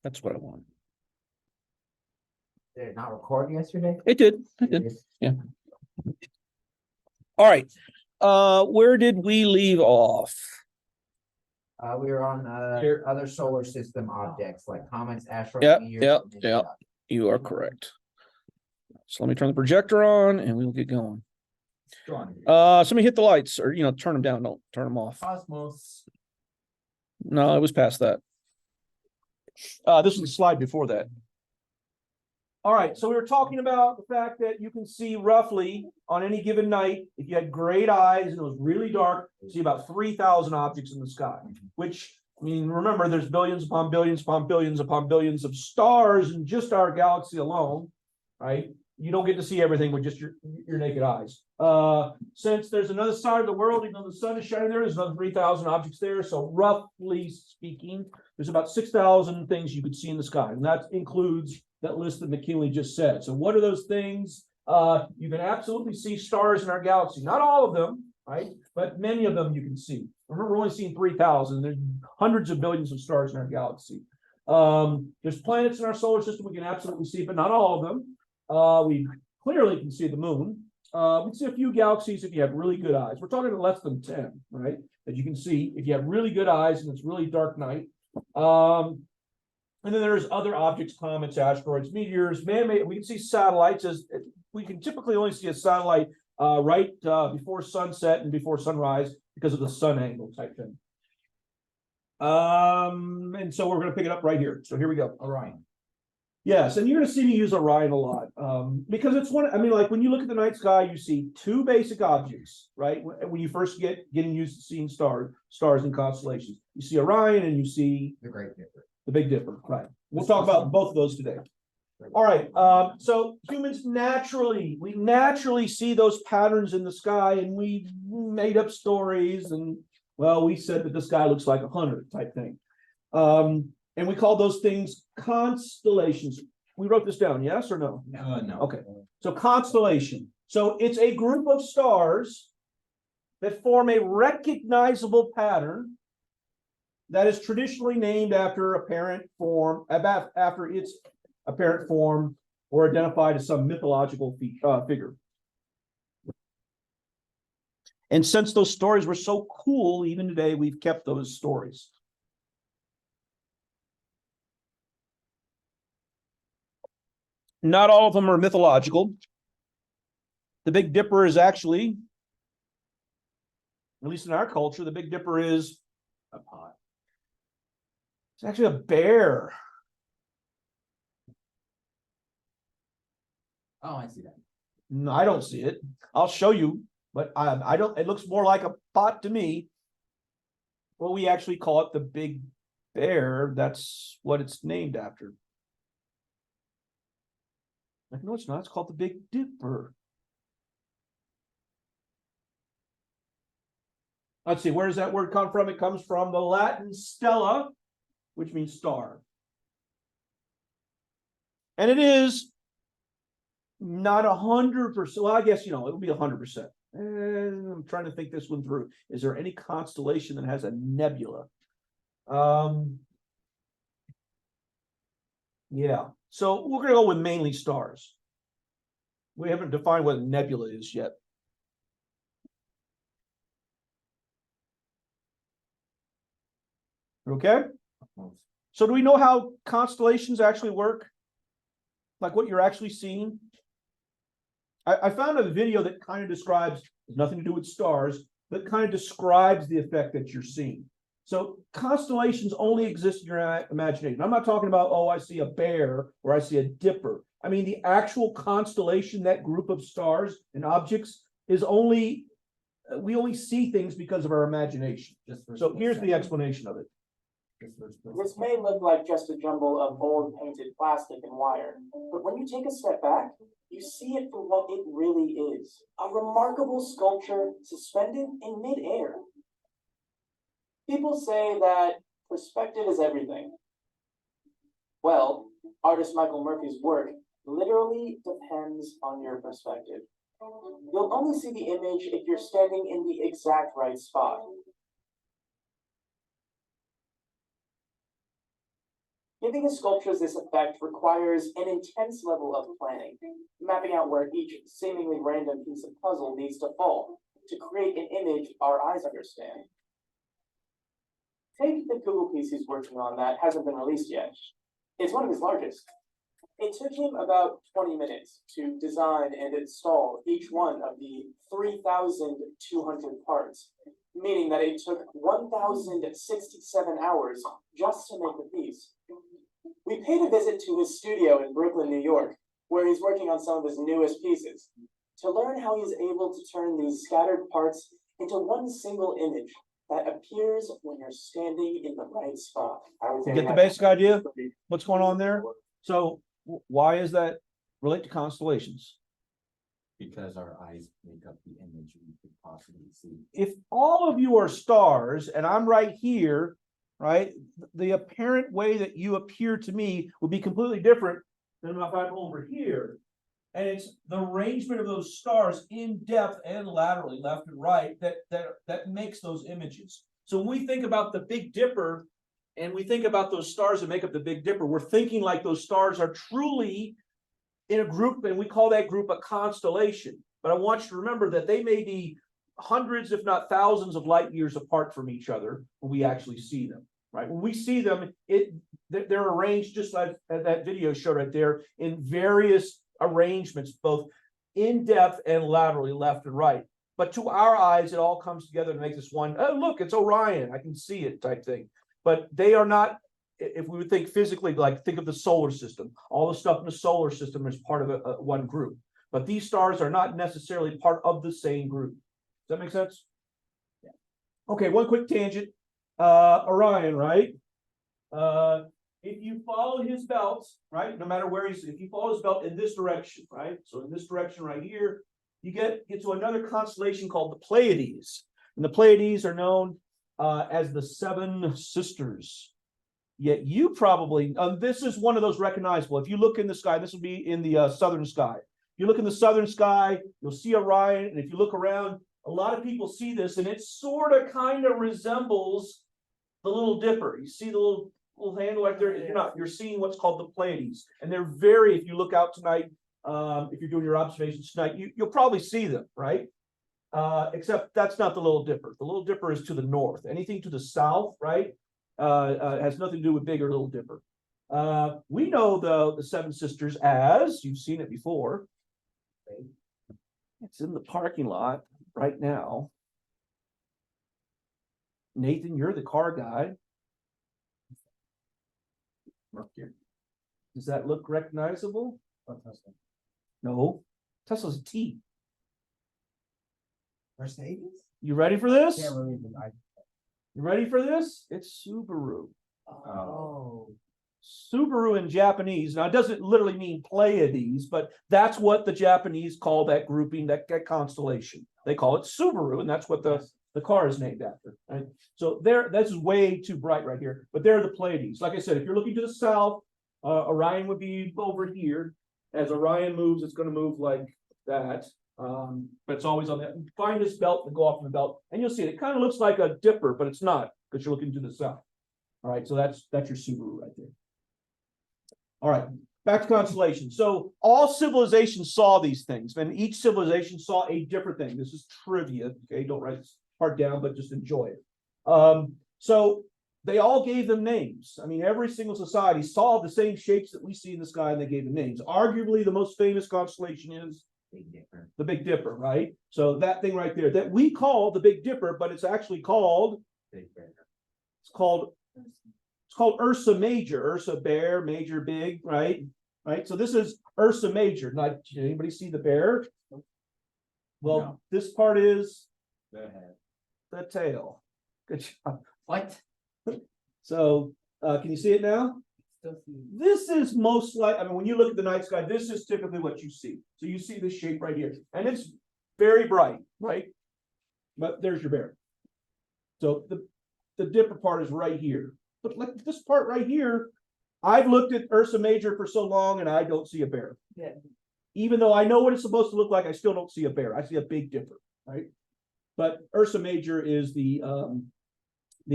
That's what I want. Did it not record yesterday? It did. It did. Yeah. All right. Where did we leave off? We were on other solar system objects like comets, asteroids, Yep, meteors. yep, and yep. You are correct. So let me turn the projector on and we'll get going. Somebody hit the lights or, turn them down. Don't turn them off. Cosmos. No, it was past that. This was the slide before that. All right, so we were talking about the fact that you can see roughly on any given night, if you had great eyes and it was really dark, you see about 3,000 objects in the sky, which, remember, there's billions upon billions upon billions upon billions of stars in just our galaxy alone, right? You don't get to see everything with just your naked eyes. Since there's another side of the world, even though the sun is shining there's another 3,000 objects there. So roughly speaking, there's about 6,000 things you could see in the sky. And that includes that list that McKinley just said. So what are those things? You can absolutely see stars in our galaxy. Not all of them, right? But many of them you can see. Remember, we're only seeing 3,000. There's hundreds of billions of stars in our galaxy. There's planets in our solar system we can absolutely see, but not all of them. We clearly can see the moon. We can see a few galaxies if you have really good eyes. We're talking less than 10, right? That you can see if you have really good eyes and it's really dark night. And then there's other objects, comets, asteroids, meteors, man-made. We can see satellites as we can typically only see a satellite right before sunset and before sunrise because of the sun angle type thing. And so we're going to pick it up right here. So here we go. Orion. Yes, and you're going to see me use Orion a lot because it's one. Like when you look at the night sky, you see two basic objects, right? When you first getting used to seeing stars and constellations, you see Orion and you see the Great Dipper. The Big Dipper, right? We'll talk about both of those today. All right. So humans we naturally see those patterns in the sky, and we made up stories, and we said that the sky looks like 100 type thing. And we call those things constellations. We wrote this down, yes or no? No. Okay. So constellation. So it's a group of stars that form a recognizable pattern that is traditionally named after its apparent form or identified as some mythological figure. And since those stories were so cool, even today, we've kept those stories. Not all of them are mythological. The Big Dipper is actually, at least in our culture, the Big Dipper is a pot. It's actually a bear. Oh, I see that. No, I don't see it. I'll show you, but I don't. It looks more like a pot to me. Well, we actually call it the Big Bear. That's what it's named after. No, it's not. It's called the Big Dipper. Let's see. Where does that word come from? It comes from the Latin stella, which means star. And it is not 100%. Well, I guess, it would be 100%. And I'm trying to think this one through. Is there any constellation that has a nebula? Yeah. So we're going to go with mainly stars. We haven't defined what a nebula is yet. Okay. So do we know how constellations actually work? Like what you're actually seeing? I found a video that kind of describes, has nothing to do with stars, but kind of describes the effect that you're seeing. So constellations only exist in your imagination. I'm not talking about, I see a bear or I see a dipper. The actual constellation, that group of stars and objects is we only see things because of our imagination. So here's the explanation of it. This may look like just a jumble of old painted plastic and wire, but when you take a step back, you see it for what it really is. A remarkable sculpture suspended in midair. People say that perspective is everything. Well, artist Michael Murphy's work literally depends on your perspective. You'll only see the image if you're standing in the exact right spot. Giving a sculpture this effect requires an intense level of planning, mapping out where each seemingly random piece of puzzle needs to fall to create an image our eyes understand. Take the Google piece he's working on that hasn't been released yet. It's one of his largest. It took him about 20 minutes to design and install each one of the 3,200 parts, meaning that it took 1,067 hours just to make the piece. We paid a visit to his studio in Brooklyn, New York, where he's working on some of his newest pieces, to learn how he's able to turn these scattered parts into one single image that appears when you're standing in the right spot. You get the basic idea? What's going on there? So why is that relate to constellations? Because our eyes make up the image we could possibly see. If all of you are stars and I'm right here, right, the apparent way that you appear to me would be completely different than if I'm over here. And it's the arrangement of those stars in depth and laterally, left and right, that makes those images. So when we think about the Big Dipper and we think about those stars that make up the Big Dipper, we're thinking like those stars are truly in a group, and we call that group a constellation. But I want you to remember that they may be hundreds, if not thousands, of light years apart from each other when we actually see them. Right? When we see them, they're arranged just like that video showed right there in various arrangements, both in depth and laterally, left and right. But to our eyes, it all comes together to make this one. Oh, look, it's Orion. I can see it type thing. But they are not. If we would think physically, like think of the solar system, all the stuff in the solar system is part of one group. But these stars are not necessarily part of the same group. Does that make sense? Yeah. Okay, one quick tangent. Orion, right? If you follow his belt, right, no matter where if you follow his belt in this direction, right? So in this direction right here, you get to another constellation called the Pleiades. And the Pleiades are known as the Seven Sisters. Yet you probably, this is one of those recognizable. If you look in the sky, this will be in the southern sky. If you look in the southern sky, you'll see Orion. And if you look around, a lot of people see this, and it sort of kind of resembles the Little Dipper. You see the little handle right there? You're seeing what's called the Pleiades. And they're very, if you look out tonight, if you're doing your observations tonight, you'll probably see them, right? Except that's not the Little Dipper. The Little Dipper is to the north. Anything to the south, right? Has nothing to do with Big or Little Dipper. We know the Seven Sisters as, you've seen it before. It's in the parking lot right now. Nathan, you're the car guy. Does that look recognizable? No, Tesla's a T. Mercedes? You ready for this? Can't believe it. You ready for this? It's Subaru. Oh. Subaru in Japanese. Now, it doesn't literally mean Pleiades, but that's what the Japanese call that grouping, that constellation. They call it Subaru, and that's what the car is named after. Right? So this is way too bright right here, but they're the Pleiades. Like I said, if you're looking to the south, Orion would be over here. As Orion moves, it's going to move like that. But it's always on that. Find this belt and go off in the belt, and you'll see it. It kind of looks like a dipper, but it's not because you're looking to the south. All right, so that's your Subaru right there. All right, back to constellations. So all civilizations saw these things, and each civilization saw a different thing. This is trivia. Okay, don't write this part down, but just enjoy it. So they all gave them names. I mean, every single society saw the same shapes that we see in the sky, and they gave them names. Arguably, the most famous constellation is Big Dipper. the Big Dipper, right? So that thing right there that we call the Big Dipper, but it's actually called Big Bear. it's called Ursa Major. Ursa Bear, Major Big, right? Right. So this is Ursa Major. Not did anybody see the bear? Well, No. this part is Go ahead. the tail. Good job. What? So can you see it now? Still see. This is most like, I mean, when you look at the night sky, this is typically what you see. So you see this shape right here, and it's very bright, right? But there's your bear. So the Dipper part is right here. But like this part right here, I've looked at Ursa Major for so long, and I don't see a bear. Yeah. Even though I know what it's supposed to look like, I still don't see a bear. I see a Big Dipper, right? But Ursa Major is the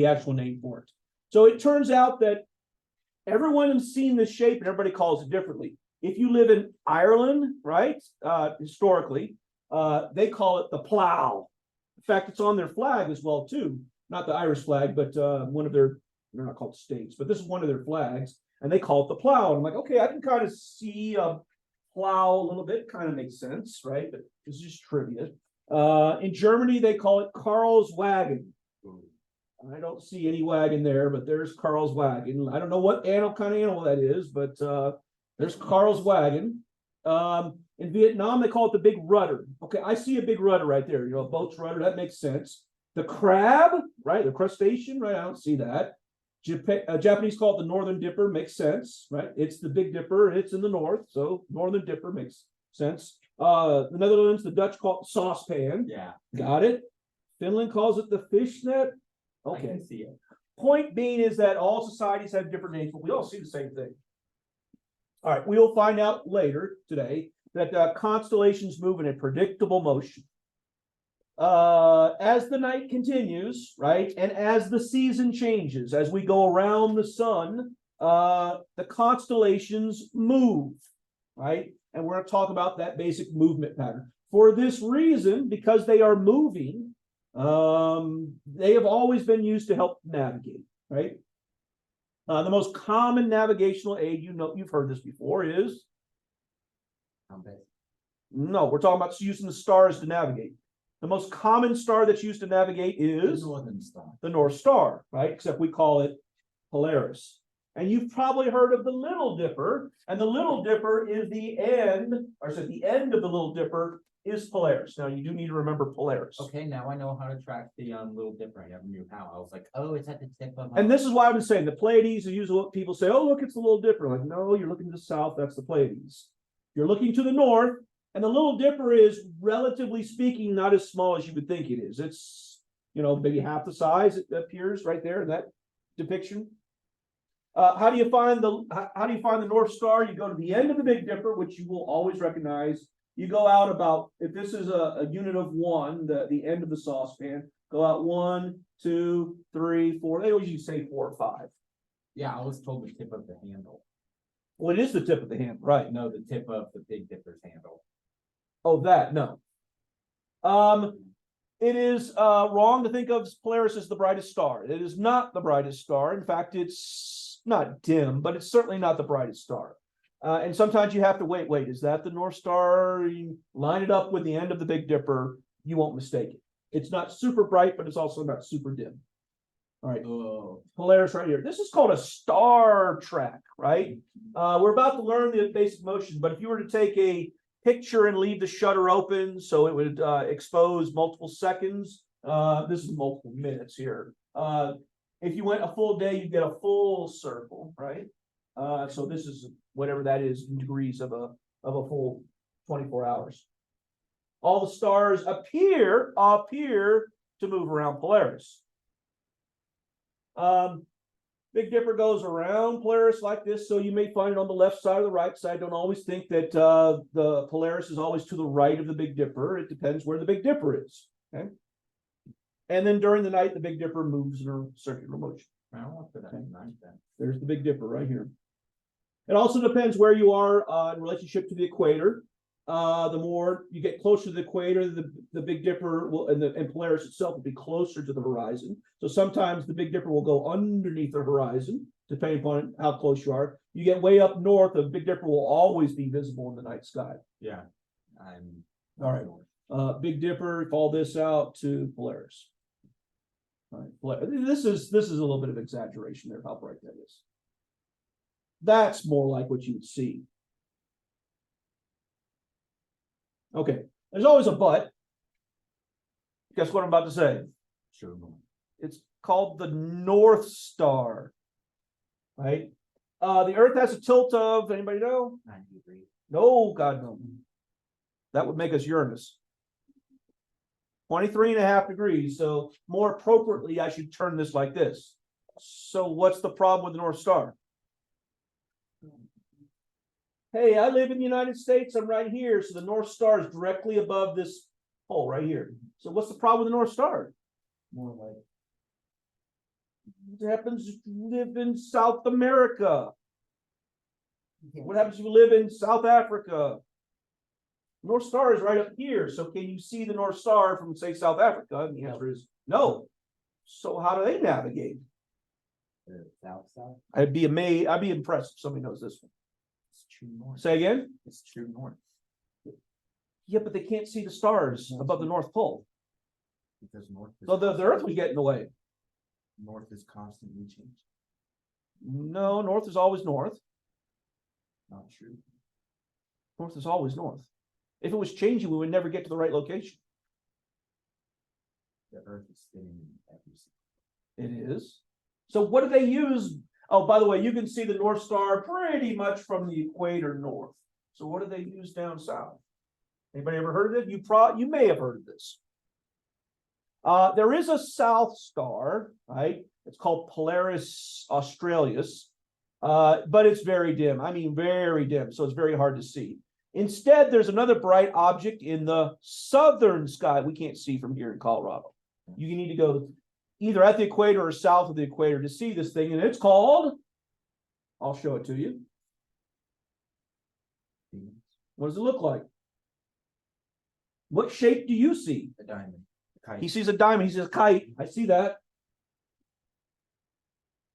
actual name for it. So it turns out that everyone has seen this shape and everybody calls it differently. If you live in Ireland, right, historically, they call it the plow. In fact, it's on their flag as well, too. Not the Irish flag, but one of their, they're not called states, but this is one of their flags, and they call it the plow. And I'm like, okay, I can kind of see a plow a little bit, kind of makes sense, right? But it's just trivia. In Germany, they call it Karl's wagon. I don't see any wagon there, but there's Karl's wagon. I don't know what kind of animal that is, but there's Karl's wagon. In Vietnam, they call it the big rudder. Okay, I see a big rudder right there. You know, a boat's rudder, that makes sense. The crab, right? The crustacean, right? I don't see that. Japanese call it the Northern Dipper, makes sense, right? It's the Big Dipper, it's in the north, so Northern Dipper makes sense. The Netherlands, the Dutch call it saucepan. Yeah. Got it. Finland calls it the fishnet. I Okay. can see it. Point being is that all societies have different names, but we all see the same thing. All right, we will find out later today that constellations move in a predictable motion. As the night continues, right, and as the season changes, as we go around the sun, the constellations move, right? And we're going to talk about that basic movement pattern. For this reason, because they are moving, they have always been used to help navigate, right? The most common navigational aid, you know, you've heard this before, is Compass. no, we're talking about using the stars to navigate. The most common star that's used to navigate is The Northern Star. the North Star, right? Except we call it Polaris. And you've probably heard of the Little Dipper, and the Little Dipper is the end, or so the end of the Little Dipper is Polaris. Now you do need to remember Polaris. Okay, now I know how to track the Little Dipper. I never knew how. I was like, oh, it's at the tip of. And this is why I've been saying the Pleiades are usually what people say, oh, look, it's the Little Dipper. Like, no, you're looking to the south, that's the Pleiades. You're looking to the north, and the Little Dipper is, relatively speaking, not as small as you would think it is. It's, you know, maybe half the size. It appears right there in that depiction. How do you find the North Star? You go to the end of the Big Dipper, which you will always recognize. You go out about, if this is a unit of one, the end of the saucepan, go out 1, 2, 3, 4. They always usually say 4 or 5. Yeah, I was told the tip of the handle. Well, it is the tip of the hand, right? No, the tip of the Big Dipper's handle. Oh, that, no. It is wrong to think of Polaris as the brightest star. It is not the brightest star. In fact, it's not dim, but it's certainly not the brightest star. And sometimes you have to wait, is that the North Star? You line it up with the end of the Big Dipper, you won't mistake it. It's not super bright, but it's also not super dim. All right, Oh, Polaris right here. This is called a star track, right? We're about to learn the basic motion, but if you were to take a picture and leave the shutter open so it would expose multiple seconds, this is multiple minutes here. If you went a full day, you get a full circle, right? So this is whatever that is in degrees of a full 24 hours. All the stars appear to move around Polaris. Big Dipper goes around Polaris like this, so you may find it on the left side or the right side. Don't always think that the Polaris is always to the right of the Big Dipper. It depends where the Big Dipper is. Okay. And then during the night, the Big Dipper moves in a circular motion. I don't want to put that in night then. There's the Big Dipper right here. It also depends where you are in relationship to the equator. The more you get closer to the equator, the Big Dipper will, and Polaris itself will be closer to the horizon. So sometimes the Big Dipper will go underneath the horizon, depending upon how close you are. You get way up north, the Big Dipper will always be visible in the night sky. Yeah, I'm. All right. Big Dipper, call this out to Polaris. All right, this is a little bit of exaggeration there, how bright that is. That's more like what you would see. Okay, there's always a but. Guess what I'm about to say? Sure. It's called the North Star, right? The Earth has a tilt of, anybody know? 90 degrees. No, God, no. That would make us Uranus. 23.5 degrees. So more appropriately, I should turn this like this. So what's the problem with the North Star? Hey, I live in the United States. I'm right here. So the North Star is directly above this pole right here. So what's the problem with the North Star? More like. What happens if you live in South America? What happens if you live in South Africa? North Star is right up here. So can you see the North Star from, say, South Africa? And the answer is no. So how do they navigate? South. I'd be amazed. I'd be impressed if somebody knows this one. It's true north. Say again? It's true north. Yeah, but they can't see the stars above the North Pole. Because north is, So the Earth would get in the way. north is constantly changing. No, North is always North. Not true. North is always North. If it was changing, we would never get to the right location. The earth is spinning every It is. So what do they use? Oh, by the way, you can see the North Star pretty much from the equator north. So what do they use down south? Anybody ever heard of it? You may have heard of this. There is a South Star, right? It's called Polaris Australis, but it's very dim. I mean, very dim. So it's very hard to see. Instead, there's another bright object in the southern sky we can't see from here in Colorado. You need to go either at the equator or south of the equator to see this thing, and it's called, I'll show it to you. What does it look like? What shape do you see? A diamond. A kite. He sees a diamond, he sees a kite. I see that.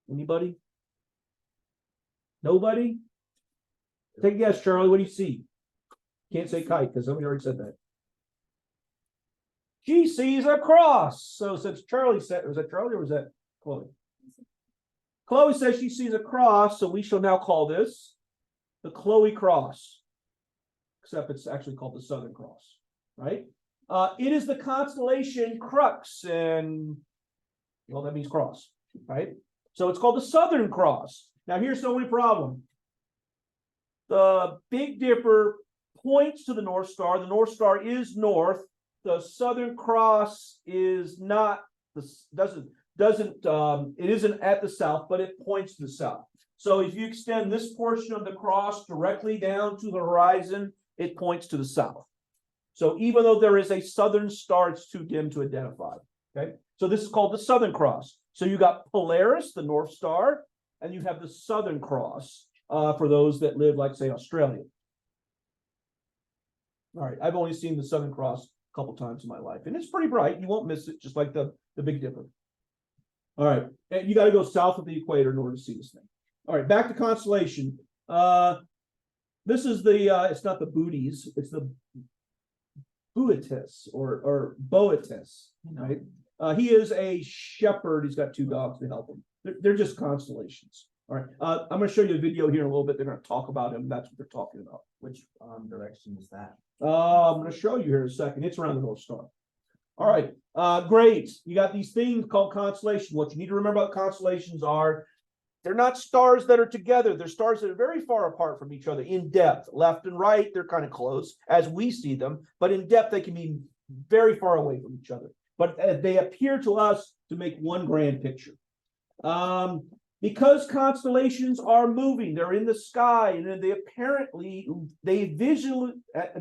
Anybody? Nobody? Take a guess, Charlie. What do you see? Can't say kite because somebody already said that. She sees a cross. So since Charlie said, was that Charlie or was that Chloe? Chloe says she sees a cross, so we shall now call this the Chloe cross. Except it's actually called the Southern Cross, right? It is the constellation Crux, and well, that means cross, right? So it's called the Southern Cross. Now here's the only problem. The Big Dipper points to the North Star. The North Star is north. The Southern Cross is not, it isn't at the south, but it points to the south. So if you extend this portion of the cross directly down to the horizon, it points to the south. So even though there is a southern star, it's too dim to identify. Okay, so this is called the Southern Cross. So you got Polaris, the North Star, and you have the Southern Cross for those that live, like, say, Australia. All right, I've only seen the Southern Cross a couple times in my life, and it's pretty bright. You won't miss it, just like the Big Dipper. All right, and you got to go south of the equator in order to see this thing. All right, back to constellation. This is the it's not the Booties, it's the Boetis or Boetis, right? He is a shepherd. He's got two dogs to help him. They're just constellations. All right, I'm going to show you a video here in a little bit. They're going to talk about him. That's what they're talking about. Which direction is that? I'm going to show you here in a second. It's around the North Star. All right, great. You got these things called constellations. What you need to remember about constellations are they're not stars that are together. They're stars that are very far apart from each other in depth. Left and right, they're kind of close as we see them, but in depth, they can be very far away from each other. But they appear to us to make one grand picture. Because constellations are moving, they're in the sky, and they visually,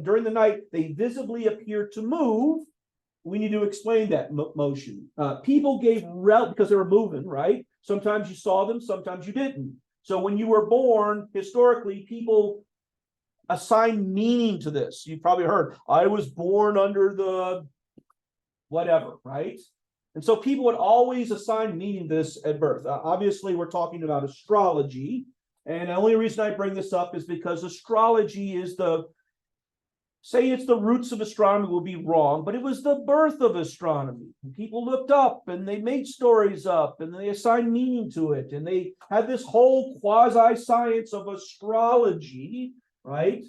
during the night, they visibly appear to move. We need to explain that motion. People because they were moving, right? Sometimes you saw them, sometimes you didn't. So when you were born, historically, people assign meaning to this. You've probably heard, I was born under the whatever, right? And so people would always assign meaning to this at birth. Obviously, we're talking about astrology. And the only reason I bring this up is because astrology is say it's the roots of astronomy will be wrong, but it was the birth of astronomy. People looked up and they made stories up and they assigned meaning to it. And they had this whole quasi-science of astrology, right?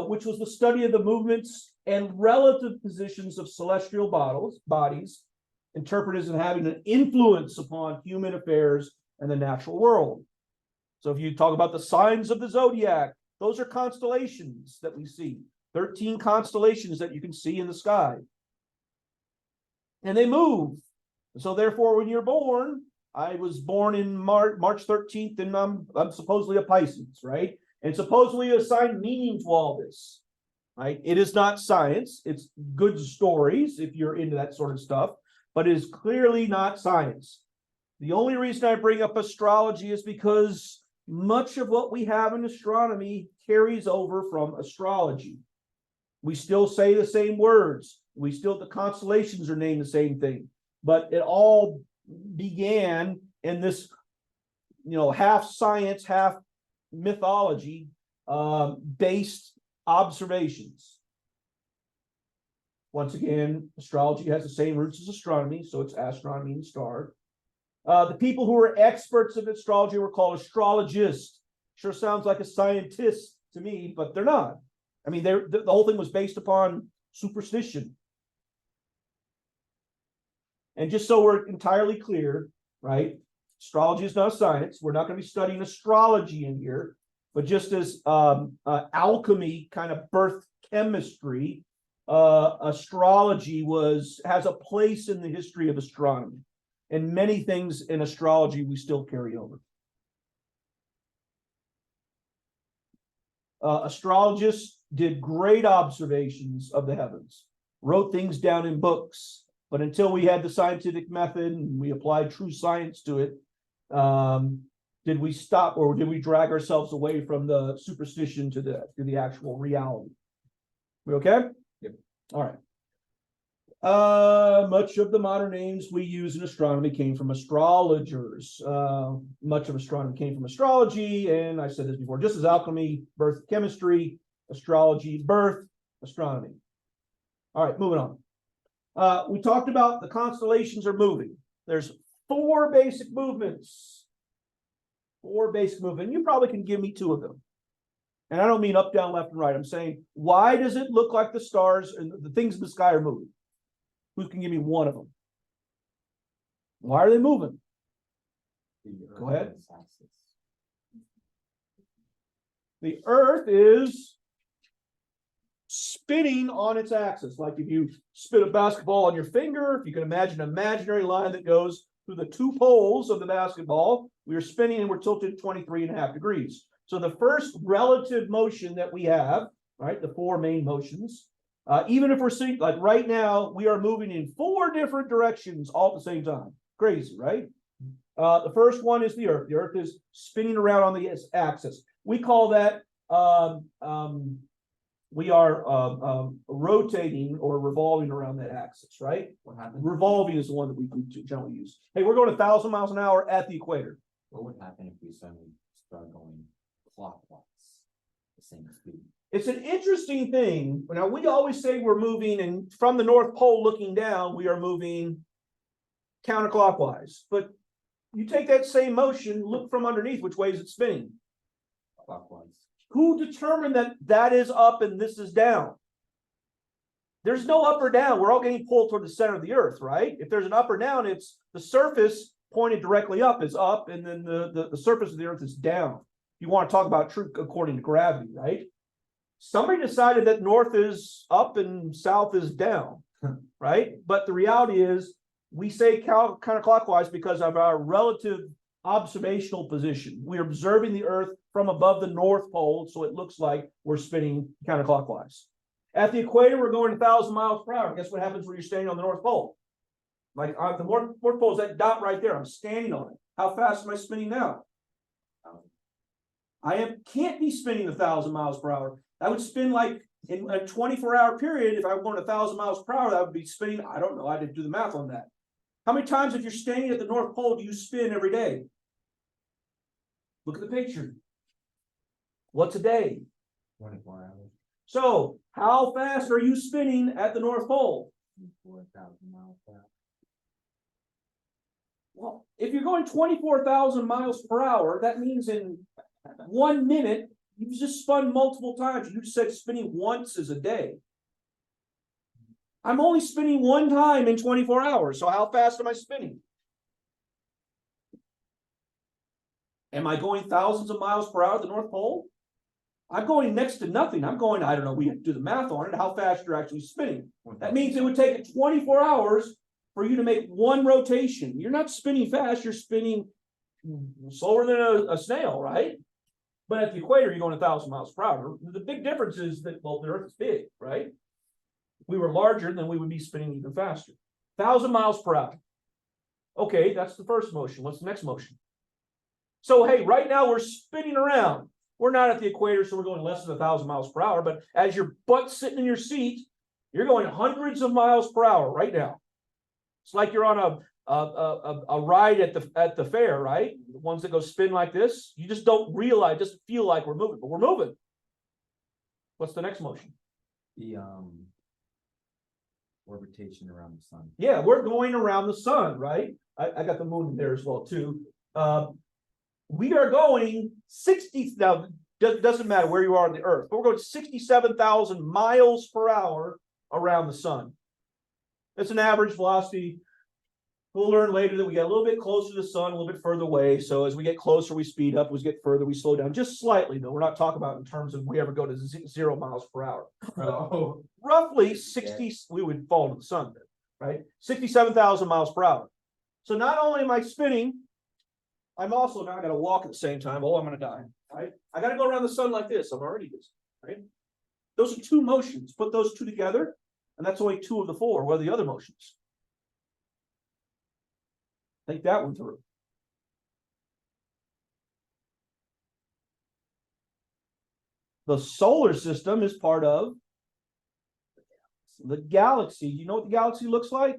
Which was the study of the movements and relative positions of celestial bodies, interpreted as having an influence upon human affairs and the natural world. So if you talk about the signs of the zodiac, those are constellations that we see. 13 constellations that you can see in the sky. And they move. So therefore, when you're born, I was born in March 13th, and I'm supposedly a Pisces, right? And supposedly you assign meaning to all this, right? It is not science. It's good stories if you're into that sort of stuff, but it is clearly not science. The only reason I bring up astrology is because much of what we have in astronomy carries over from astrology. We still say the same words. We still, the constellations are named the same thing, but it all began in this, half science, half mythology, based observations. Once again, astrology has the same roots as astronomy, so it's astronomy and star. The people who were experts in astrology were called astrologists. Sure sounds like a scientist to me, but they're not. I mean, the whole thing was based upon superstition. And just so we're entirely clear, right? Astrology is not a science. We're not going to be studying astrology in here, but just as alchemy kind of birthed chemistry, astrology has a place in the history of astronomy. And many things in astrology we still carry over. Astrologists did great observations of the heavens, wrote things down in books, but until we had the scientific method and we applied true science to it, did we stop, or did we drag ourselves away from the superstition to the actual reality? We okay? Yep. All right. Much of the modern names we use in astronomy came from astrologers. Much of astronomy came from astrology, and I said this before, just as alchemy birthed chemistry, astrology birthed astronomy. All right, moving on. We talked about the constellations are moving. There's four basic movements. You probably can give me two of them. And I don't mean up, down, left, and right. I'm saying, why does it look like the stars and the things in the sky are moving? Who can give me one of them? Why are they moving? Go ahead. The Earth is spinning on its axis. Like if you spin a basketball on your finger, if you can imagine an imaginary line that goes through the two poles of the basketball, we are spinning and we're tilted 23.5 degrees. So the first relative motion that we have, right, the four main motions, even if we're seeing, like right now, we are moving in four different directions all at the same time. Crazy, right? The first one is the Earth. The Earth is spinning around on the axis. We call that, we are rotating or revolving around that axis, right? What happened? Revolving is the one that we generally use. Hey, we're going 1,000 miles an hour at the equator. What would happen if we suddenly start going clockwise, the same speed? It's an interesting thing. Now, we always say we're moving, and from the North Pole looking down, we are moving counterclockwise. But you take that same motion, look from underneath, which way is it spinning? Clockwise. Who determined that that is up and this is down? There's no up or down. We're all getting pulled toward the center of the Earth, right? If there's an up or down, it's the surface pointed directly up is up, and then the surface of the Earth is down. You want to talk about truth according to gravity, right? Somebody decided that north is up and south is down, right? But the reality is we say counterclockwise because of our relative observational position. We're observing the Earth from above the North Pole, so it looks like we're spinning counterclockwise. At the equator, we're going 1,000 miles per hour. Guess what happens when you're standing on the North Pole? Like on the North Pole is that dot right there. I'm standing on it. How fast am I spinning now? Can't be spinning 1,000 miles per hour. I would spin like in a 24-hour period. If I were going 1,000 miles per hour, that would be spinning. I don't know. I didn't do the math on that. How many times, if you're standing at the North Pole, do you spin every day? Look at the picture. What's a day? 24 hours. So, how fast are you spinning at the North Pole? 4,000 miles per hour. Well, if you're going 24,000 miles per hour, that means in 1 minute, you just spun multiple times. You just said spinning once is a day. I'm only spinning one time in 24 hours. So how fast am I spinning? Am I going thousands of miles per hour at the North Pole? I'm going next to nothing. I'm going, I don't know, we have to do the math on it, how fast you're actually spinning. That means it would take it 24 hours for you to make one rotation. You're not spinning fast, you're spinning slower than a snail, right? But at the equator, you're going 1,000 miles per hour. The big difference is that, well, the Earth is big, right? If we were larger, then we would be spinning even faster. 1,000 miles per hour. Okay, that's the first motion. What's the next motion? So, hey, right now we're spinning around. We're not at the equator, so we're going less than 1,000 miles per hour. But as your butt's sitting in your seat, you're going hundreds of miles per hour right now. It's like you're on a ride at the fair, right? The ones that go spin like this. You just don't realize, it doesn't feel like we're moving, but we're moving. What's the next motion? The orbitation around the sun. Yeah, we're going around the sun, right? I got the moon there as well too. We are going 60, now doesn't matter where you are on the earth, but we're going 67,000 miles per hour around the sun. That's an average velocity. We'll learn later that we get a little bit closer to the sun, a little bit further away. So as we get closer, we speed up. As we get further, we slow down just slightly, though. We're not talking about in terms of we ever go to 0 miles per hour. Roughly 60, we would fall to the sun, right? 67,000 miles per hour. So not only am I spinning, I'm also now going to walk at the same time. Oh, I'm going to die, right? I got to go around the sun like this. I'm already busy, right? Those are two motions. Put those two together, and that's only 2 of the 4. What are the other motions? Think that one through. The solar system is part of the galaxy. You know what the galaxy looks like?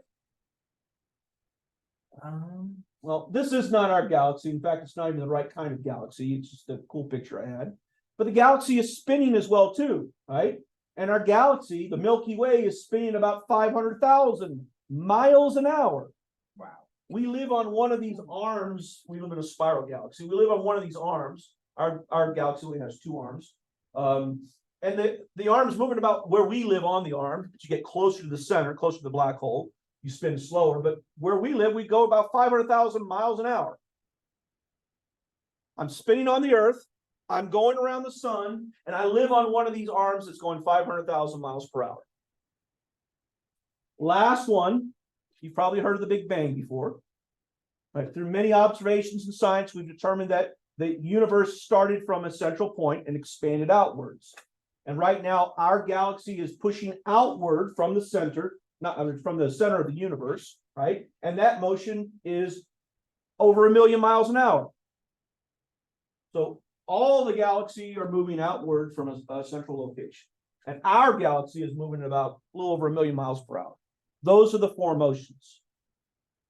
Well, this is not our galaxy. In fact, it's not even the right kind of galaxy. It's just a cool picture I had. But the galaxy is spinning as well, too, right? And our galaxy, the Milky Way, is spinning about 500,000 miles an hour. Wow. We live on one of these arms. We live in a spiral galaxy. We live on one of these arms. Our galaxy only has 2 arms. And the arm's moving about where we live on the arm, but you get closer to the center, closer to the black hole. You spin slower, but where we live, we go about 500,000 miles an hour. I'm spinning on the earth. I'm going around the sun, and I live on one of these arms that's going 500,000 miles per hour. Last one, you've probably heard of the Big Bang before. Right? Through many observations in science, we've determined that the universe started from a central point and expanded outwards. And right now, our galaxy is pushing outward from the center, from the center of the universe, right? And that motion is over 1 million miles an hour. So all the galaxy are moving outward from a central location. And our galaxy is moving at about a little over 1 million miles per hour. Those are the 4 motions.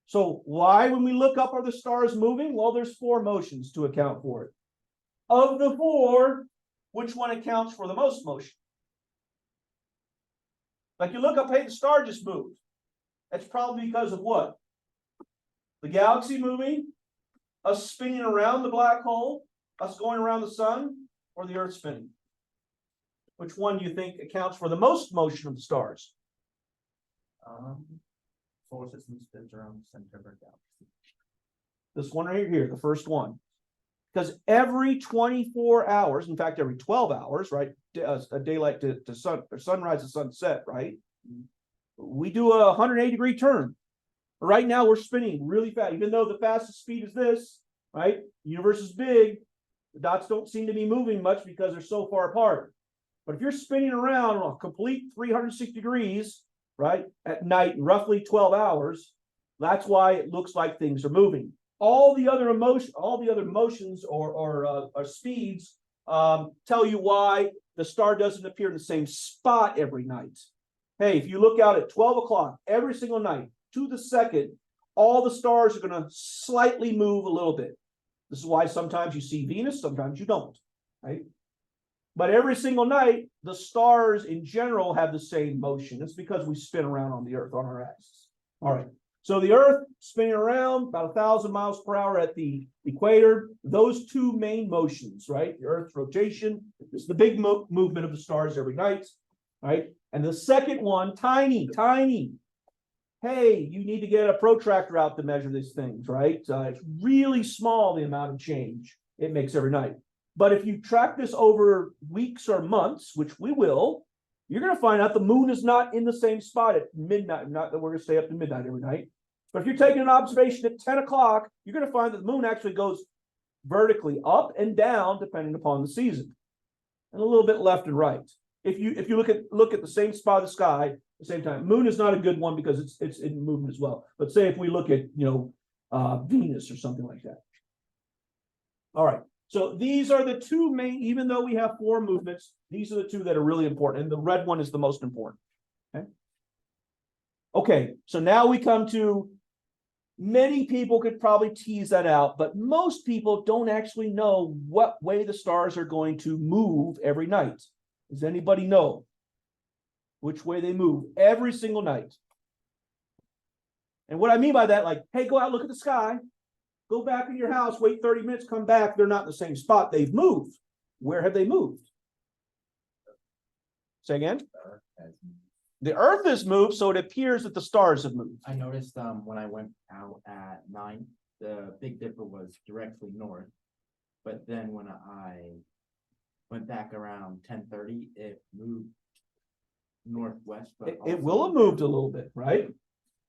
So why, when we look up, are the stars moving? Well, there's 4 motions to account for it. Of the 4, which one accounts for the most motion? Like you look up, hey, the star just moved. That's probably because of what? The galaxy moving, us spinning around the black hole, us going around the sun, or the earth spinning? Which one do you think accounts for the most motion of the stars? Solar system spins around the center of our galaxy. This one right here, the first one. Because every 24 hours, in fact, every 12 hours, right? A daylight to sun, or sunrise to sunset, right? We do a 180-degree turn. Right now, we're spinning really fast. Even though the fastest speed is this, right? The universe is big. The dots don't seem to be moving much because they're so far apart. But if you're spinning around a complete 360 degrees, right, at night, roughly 12 hours, that's why it looks like things are moving. All the other motions or speeds tell you why the star doesn't appear in the same spot every night. Hey, if you look out at 12 o'clock every single night to the second, all the stars are going to slightly move a little bit. This is why sometimes you see Venus, sometimes you don't, right? But every single night, the stars in general have the same motion. It's because we spin around on the earth on our axis. All right. So the earth spinning around about 1,000 miles per hour at the equator. Those 2 main motions, right? The earth's rotation is the big movement of the stars every night, right? And the second one, tiny. Hey, you need to get a protractor out to measure these things, right? It's really small, the amount of change it makes every night. But if you track this over weeks or months, which we will, you're going to find out the moon is not in the same spot at midnight. Not that we're going to stay up to midnight every night. But if you're taking an observation at 10 o'clock, you're going to find that the moon actually goes vertically up and down depending upon the season, and a little bit left and right. If you look at the same spot of the sky at the same time, moon is not a good one because it's in movement as well. But say if we look at Venus or something like that. All right, so these are the two main, even though we have four movements, these are the two that are really important, and the red one is the most important. Okay. Okay, so now we come to, many people could probably tease that out, but most people don't actually know what way the stars are going to move every night. Does anybody know which way they move every single night? And what I mean by that, like, hey, go out, look at the sky, go back in your house, wait 30 minutes, come back. They're not in the same spot. They've moved. Where have they moved? Say again? The Earth has moved, so it appears that the stars have moved. I noticed when I went out at 9, the Big Dipper was directly north. But then when I went back around 10:30, it moved northwest. But It will have moved a little bit, right?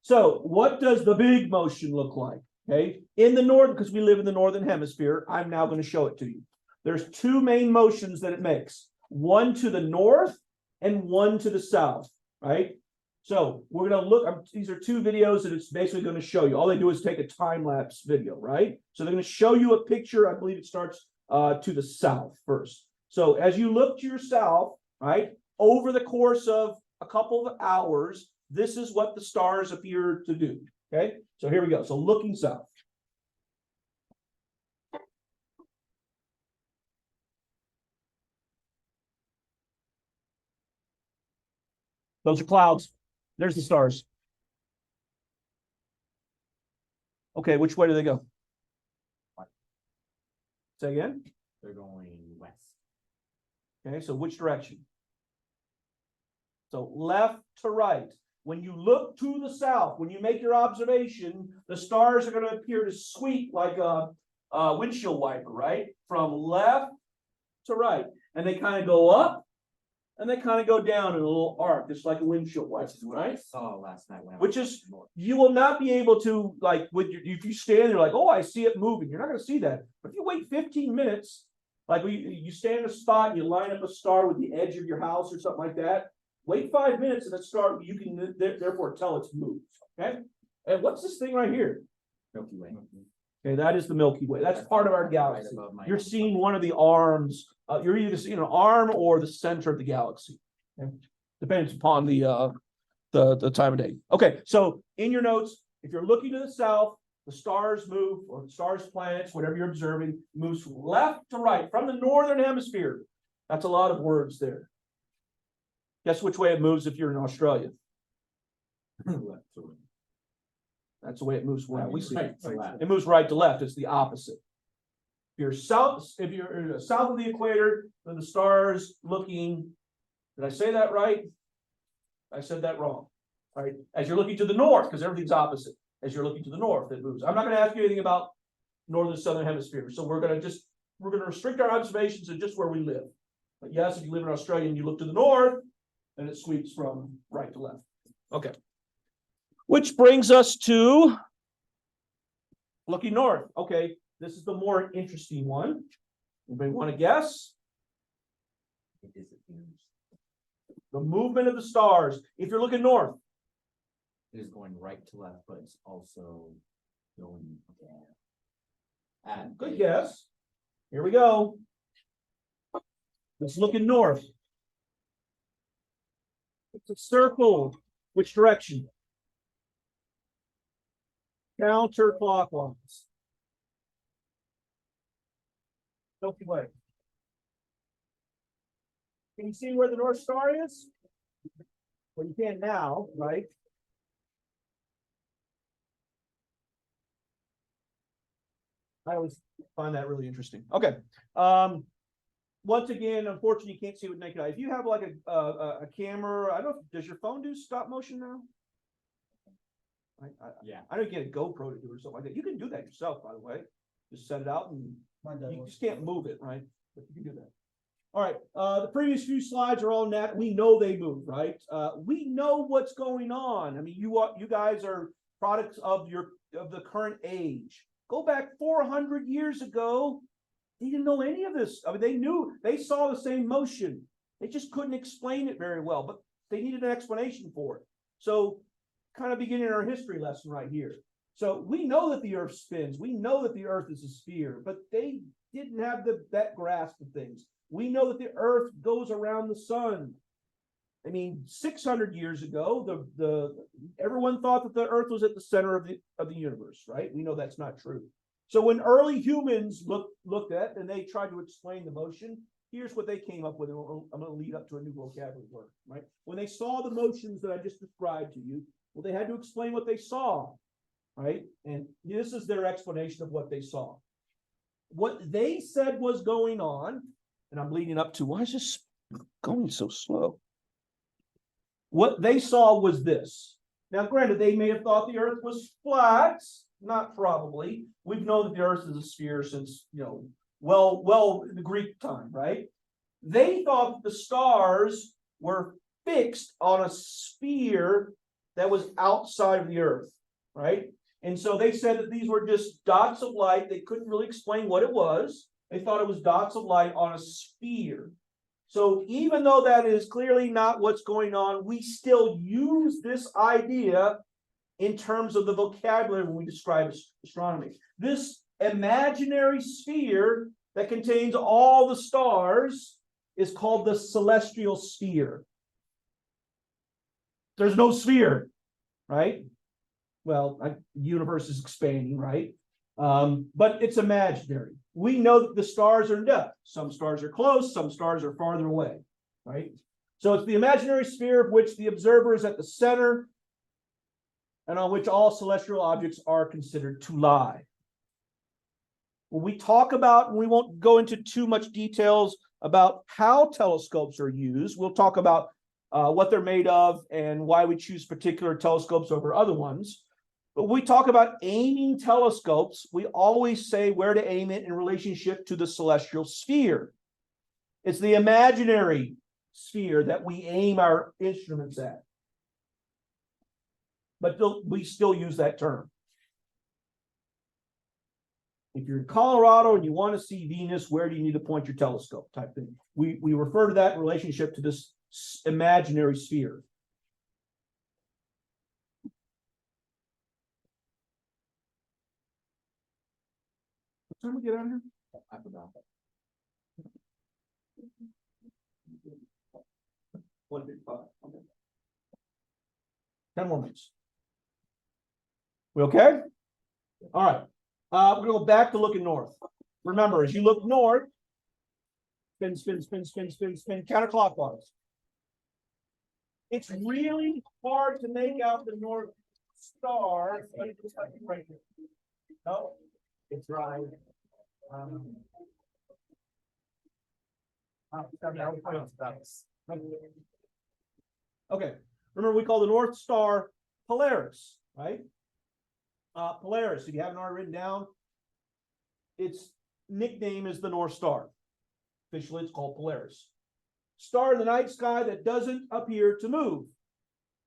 So what does the big motion look like? Okay, in the north, because we live in the northern hemisphere, I'm now going to show it to you. There's two main motions that it makes, one to the north and one to the south, right? So we're going to look, these are two videos that it's basically going to show you. All they do is take a time-lapse video, right? So they're going to show you a picture. I believe it starts to the south first. So as you look to your south, right, over the course of a couple of hours, this is what the stars appear to do. Okay, so here we go. So looking south. Those are clouds. There's the stars. Okay, which way do they go? Say again? they're going west. Okay, so which direction? So left to right. When you look to the south, when you make your observation, the stars are going to appear to sweep like a windshield wiper, right? From left to right. And they kind of go up and they kind of go down in a little arc, just like a windshield wiper, Which is what I right? saw last night when I Which went is, north. you will not be able to, like, with your, if you stand there like, oh, I see it moving, you're not going to see that. But if you wait 15 minutes, like you stand in a spot, and you line up a star with the edge of your house or something like that, wait 5 minutes and that star, you can therefore tell it's moved. Okay. And what's this thing right here? Milky Way. Okay, that is the Milky Way. That's part of our galaxy. Right above my You're house. seeing one of the arms. You're either seeing an arm or the center of the galaxy. Okay? Depends upon the time of day. Okay, so in your notes, if you're looking to the south, the stars move, or the stars, planets, whatever you're observing, moves from left to right, from the northern hemisphere. That's a lot of words there. Guess which way it moves if you're in Australia? Left to right. That's the way it moves around. We see it. Right to left. It moves right to left. It's the opposite. If you're south of the equator, then the stars looking. Did I say that right? I said that wrong. All right. As you're looking to the north, because everything's opposite. As you're looking to the north, it moves. I'm not going to ask you anything about northern southern hemisphere. So we're going to restrict our observations to just where we live. But yes, if you live in Australia and you look to the north, then it sweeps from right to left. Okay. Which brings us to looking north. Okay, this is the more interesting one. Anybody want to guess? It disappears. The movement of the stars. If you're looking north, It is going right to left, but it's also going down. good guess. Here we go. Let's look north. It's a circle. Which direction? Counterclockwise. Milky Way. Can you see where the North Star is? Well, you can now, right? I always find that really interesting. Okay. Once again, unfortunately, you can't see with naked eye. If you have like a camera, I don't know, does your phone do stop motion now? Yeah. I don't get a GoPro to do it or something like that. You can do that yourself, by the way. Just set it out and you just can't move it, right? But you can do that. All right. The previous few slides are all net. We know they move, right? We know what's going on. I mean, you guys are products of the current age. Go back 400 years ago. They didn't know any of this. I mean, they saw the same motion. They just couldn't explain it very well, but they needed an explanation for it. So kind of beginning our history lesson right here. So we know that the earth spins. We know that the earth is a sphere, but they didn't have that grasp of things. We know that the earth goes around the sun. I mean, 600 years ago, everyone thought that the earth was at the center of the universe, right? We know that's not true. So when early humans looked at and they tried to explain the motion, here's what they came up with. I'm going to lead up to a new vocabulary word, right? When they saw the motions that I just described to you, well, they had to explain what they saw, right? And this is their explanation of what they saw. What they said was going on, and I'm leading up to, why is this going so slow? What they saw was this. Now, granted, they may have thought the earth was flat, not probably. We've known that the earth is a sphere since, well, the Greek time, right? They thought that the stars were fixed on a sphere that was outside of the earth, right? And so they said that these were just dots of light. They couldn't really explain what it was. They thought it was dots of light on a sphere. So even though that is clearly not what's going on, we still use this idea in terms of the vocabulary when we describe astronomy. This imaginary sphere that contains all the stars is called the celestial sphere. There's no sphere, right? Well, the universe is expanding, right? But it's imaginary. We know that the stars are in depth. Some stars are close, some stars are farther away, right? So it's the imaginary sphere of which the observer is at the center and on which all celestial objects are considered to lie. When we talk about, and we won't go into too much details about how telescopes are used, we'll talk about what they're made of and why we choose particular telescopes over other ones. But when we talk about aiming telescopes, we always say where to aim it in relationship to the celestial sphere. It's the imaginary sphere that we aim our instruments at. But we still use that term. If you're in Colorado and you want to see Venus, where do you need to point your telescope type thing? We refer to that in relationship to this imaginary sphere. What time we get out of here? I forgot. 1:55. Okay. 10 more minutes. We okay? All right. We're going to go back to looking north. Remember, as you look north, spin, spin, spin, spin, spin, spin, counterclockwise. It's really hard to make out the North Star. But it's like right here. No, it's right. Okay. Remember, we call the North Star Polaris, right? Polaris, if you haven't already written down, its nickname is the North Star. Officially, it's called Polaris. Star in the night sky that doesn't appear to move.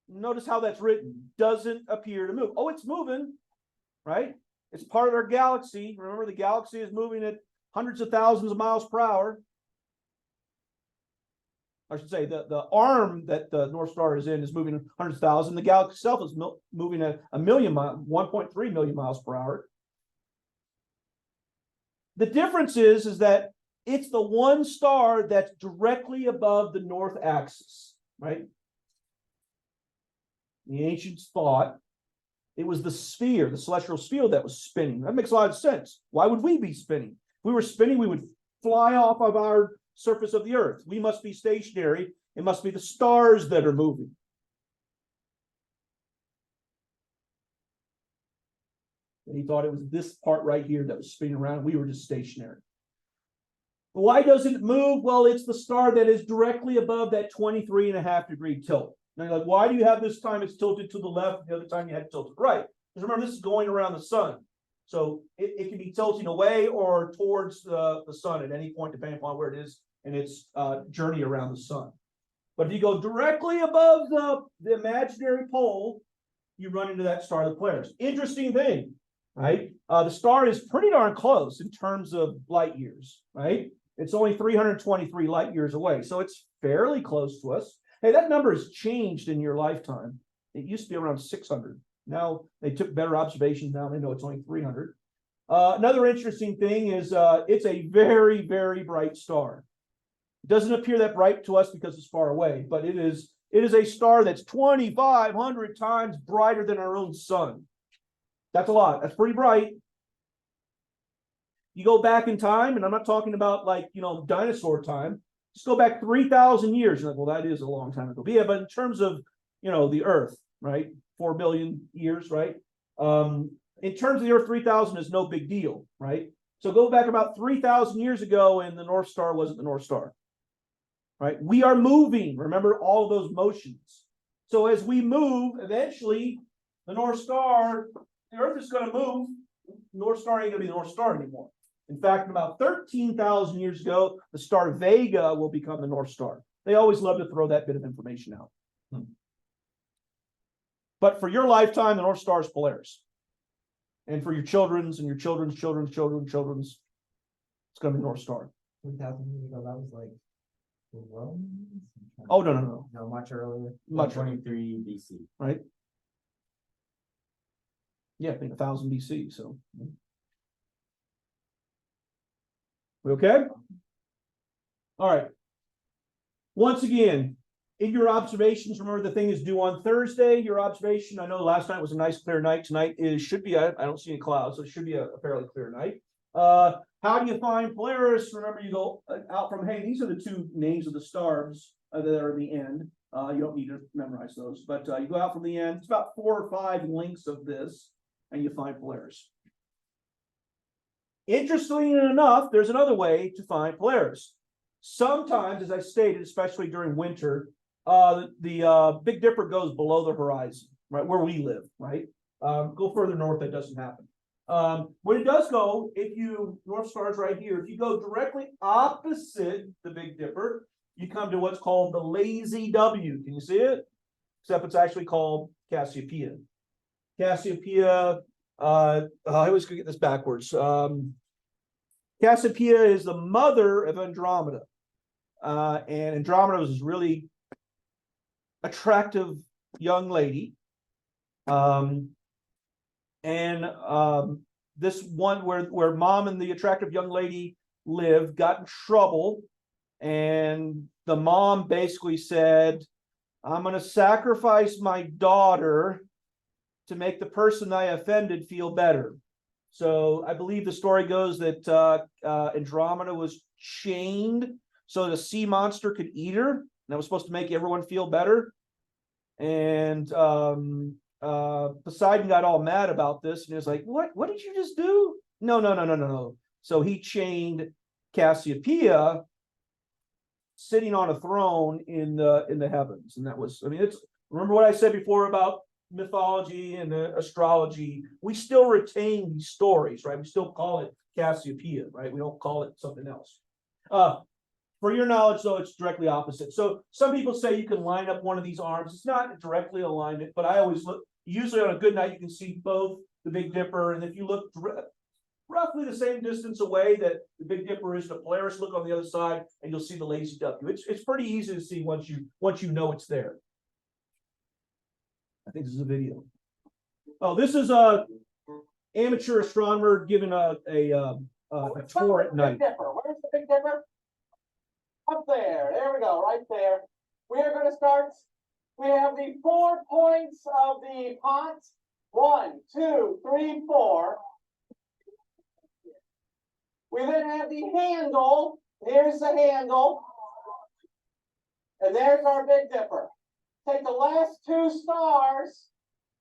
Notice how that's written. Doesn't appear to move. Oh, it's moving, right? It's part of our galaxy. Remember, the galaxy is moving at hundreds of thousands of miles per hour. I should say the arm that the North Star is in is moving hundreds of thousands. The galaxy itself is moving at 1.3 million miles per hour. The difference is that it's the one star that's directly above the north axis, right? The ancients thought it was the sphere, the celestial sphere that was spinning. That makes a lot of sense. Why would we be spinning? If we were spinning, we would fly off of our surface of the earth. We must be stationary. It must be the stars that are moving. And he thought it was this part right here that was spinning around. We were just stationary. Why doesn't it move? Well, it's the star that is directly above that 23.5-degree tilt. Now you're like, why do you have this time it's tilted to the left, the other time you had it tilted right? Because remember, this is going around the sun. So it can be tilting away or towards the sun at any point, depending upon where it is in its journey around the sun. But if you go directly above the imaginary pole, you run into that star, the Polaris. Interesting thing, right? The star is pretty darn close in terms of light years, right? It's only 323 light years away, so it's fairly close to us. Hey, that number has changed in your lifetime. It used to be around 600 Now they took better observations. Now they know it's only 300. Another interesting thing is it's a very, very bright star. It doesn't appear that bright to us because it's far away, but it is a star that's 2,500 times brighter than our own sun. That's a lot. That's pretty bright. You go back in time, and I'm not talking about like, dinosaur time. Just go back 3,000 years. You're like, well, that is a long time ago. But yeah, but in terms of, the Earth, right? 4 billion years, right? In terms of the Earth, 3,000 is no big deal, right? So go back about 3,000 years ago, and the North Star wasn't the North Star, right? We are moving. Remember all of those motions. So as we move, eventually, the North Star, the Earth is going to move. North Star ain't going to be the North Star anymore. In fact, about 13,000 years ago, the star Vega will become the North Star. They always love to throw that bit of information out. But for your lifetime, the North Star is Polaris. And for your children's and your children's, it's going to be North Star. 3,000 years ago, that was like the Romans? Oh, no. No, much earlier. Much earlier, 23 BC. right? Yeah, I think 1000 BC. So, we okay? All right. Once again, in your observations, remember the thing is due on Thursday. Your observation, I know last night was a nice clear night. Tonight should be, I don't see any clouds, so it should be a fairly clear night. How do you find Polaris? Remember, you go out from, hey, these are the two names of the stars that are in the end. You don't need to memorize those, but you go out from the end. It's about 4 or 5 links of this, and you find Polaris. Interestingly enough, there's another way to find Polaris. Sometimes, as I stated, especially during winter, the Big Dipper goes below the horizon, right, where we live, right? Go further north, that doesn't happen. When it does go, North Star is right here. If you go directly opposite the Big Dipper, you come to what's called the lazy W. Can you see it? Except it's actually called Cassiopeia. Cassiopeia, I always get this backwards. Cassiopeia is the mother of Andromeda. And Andromeda was this really attractive young lady. This one where mom and the attractive young lady lived got in trouble, and the mom basically said, I'm going to sacrifice my daughter to make the person I offended feel better. So I believe the story goes that Andromeda was chained so the sea monster could eat her, and that was supposed to make everyone feel better. And Poseidon got all mad about this, and he was like, what did you just do? No. So he chained Cassiopeia sitting on a throne in the heavens. And that was, remember what I said before about mythology and astrology? We still retain these stories, right? We still call it Cassiopeia, right? We don't call it something else. For your knowledge, though, it's directly opposite. So some people say you can line up one of these arms. It's not directly alignment, but I always look, usually on a good night, you can see both the Big Dipper, and if you look roughly the same distance away that the Big Dipper is to Polaris, look on the other side, and you'll see the lazy W. It's pretty easy to see once you know it's there. I think this is a video. Oh, this is a amateur astronomer giving a tour at night. Where's the Big Dipper? Up there. There we go, right there. We are going to start. We have the 4 points of the pot. 1, 2, 3, 4. We then have the handle. Here's the handle. And there's our Big Dipper. Take the last 2 stars.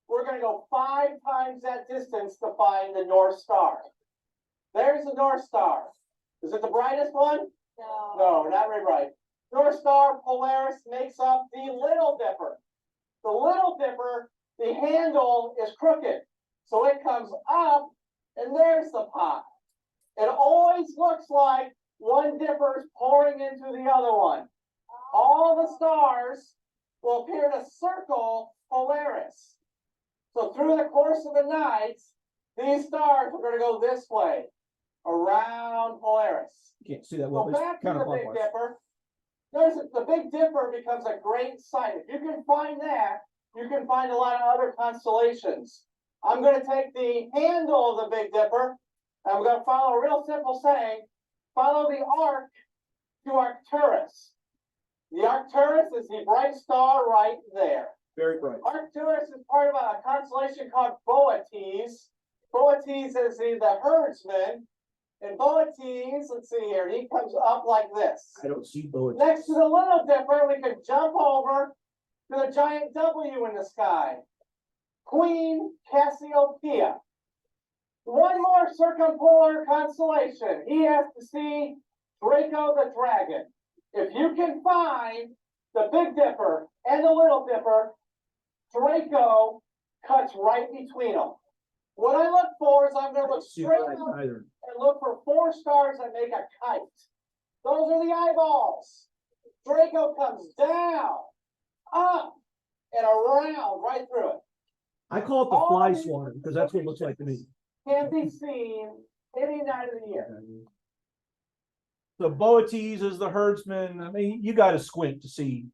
We're going to go 5 times that distance to find the North Star. There's the North Star. Is it the brightest one? No, not very bright. North Star, Polaris makes up the Little Dipper. The Little Dipper, the handle is crooked. So it comes up, and there's the pot. It always looks like one dipper is pouring into the other one. All the stars will appear to circle Polaris. So through the course of the night, these stars are going to go this way, around Polaris. You can't see that well. So It's back to kind of the Big clockwise. Dipper. The Big Dipper becomes a great sight. If you can find that, you can find a lot of other constellations. I'm gonna take the handle of the Big Dipper, and I'm gonna follow a real simple saying, follow the arc to Arcturus. The Arcturus is the bright star right there. Very bright. Arcturus is part of a constellation called Boötes. Boötes is the herdsman. And Boötes, let's see here, he comes up like this. I don't see Boaz. Next to the Little Dipper, we can jump over to the giant W in the sky. Queen Cassiopeia. One more circumpolar constellation. He has to see Draco the Dragon. If you can find the Big Dipper and the Little Dipper, Draco cuts right between them. What I look for is I'm going to look straight up Either. and look for 4 stars that make a kite. Those are the eyeballs. Draco comes down, up, and around right through it. I call it the fly swatter because that's what it looks like to me. Can be seen any night of the year. So Boötes is the herdsman. I mean, you got to squint to see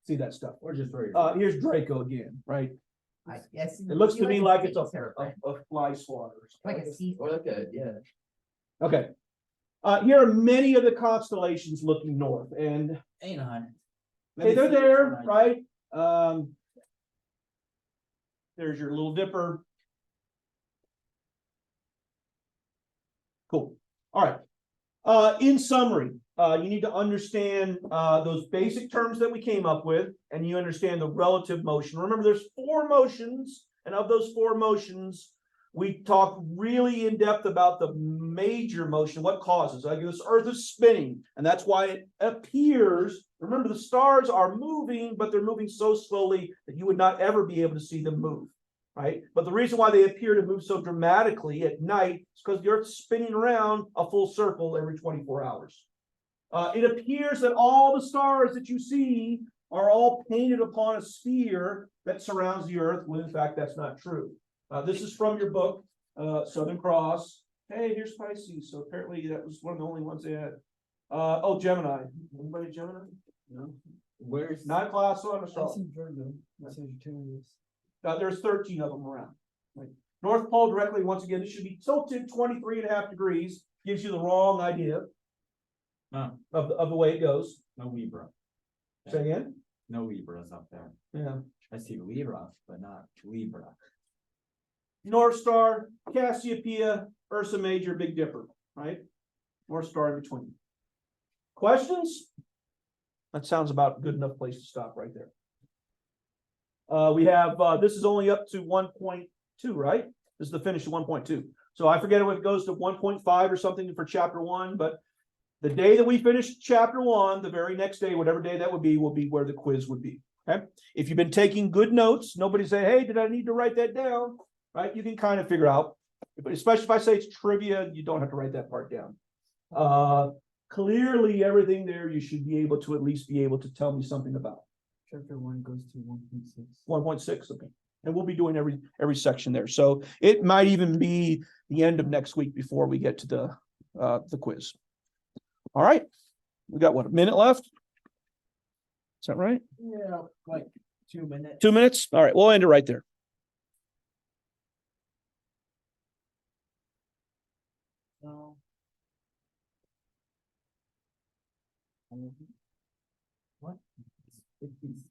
that stuff. Or just right. Here's Draco again, right? I guess. It looks to me like it's a terrifying. fly swatter. Like a sea. Or like a, yeah. Okay. Here are many of the constellations looking north, and Ain't on. okay, they're there, right? There's your Little Dipper. Cool. All right. In summary, you need to understand those basic terms that we came up with, and you understand the relative motion. Remember, there's 4 motions, and of those 4 motions, we talk really in depth about the major motion, what causes. Like this Earth is spinning, and that's why it appears. Remember, the stars are moving, but they're moving so slowly that you would not ever be able to see them move, right? But the reason why they appear to move so dramatically at night is because the Earth's spinning around a full circle every 24 hours. It appears that all the stars that you see are all painted upon a sphere that surrounds the Earth, when in fact that's not true. This is from your book, Southern Cross. Hey, here's Pisces. So apparently that was one of the only ones they had. Oh, Gemini. Anybody Gemini? No. Where's Not class on astrology. Virgo. That's Sagittarius. There's 13 of them around. Right. North Pole directly, once again, this should be tilted 23.5 degrees. Gives you the wrong idea of the way it goes. no Libra? Say again? No Libras up there. Yeah. I see Libra, but not Libra. North Star, Cassiopeia, Ursa Major, Big Dipper, right? North Star in between. Questions? That sounds about a good enough place to stop right there. We have, this is only up to 1.2, right? This is the finish of 1.2. So I forget if it goes to 1.5 or something for chapter 1, but the day that we finish chapter 1, the very next day, whatever day that would be where the quiz would be. Okay. If you've been taking good notes, nobody say, hey, did I need to write that down? Right? You can kind of figure out, but especially if I say it's trivia, you don't have to write that part down. Clearly everything there, you should be able to at least be able to tell me something about. Chapter 1 goes to 1.6. 1.6, okay. And we'll be doing every section there. So it might even be the end of next week before we get to the quiz. All right. We got what, a minute left? Is that right? Yeah, like 2 minutes. 2 minutes? All right, we'll end it right there. No. What? 56.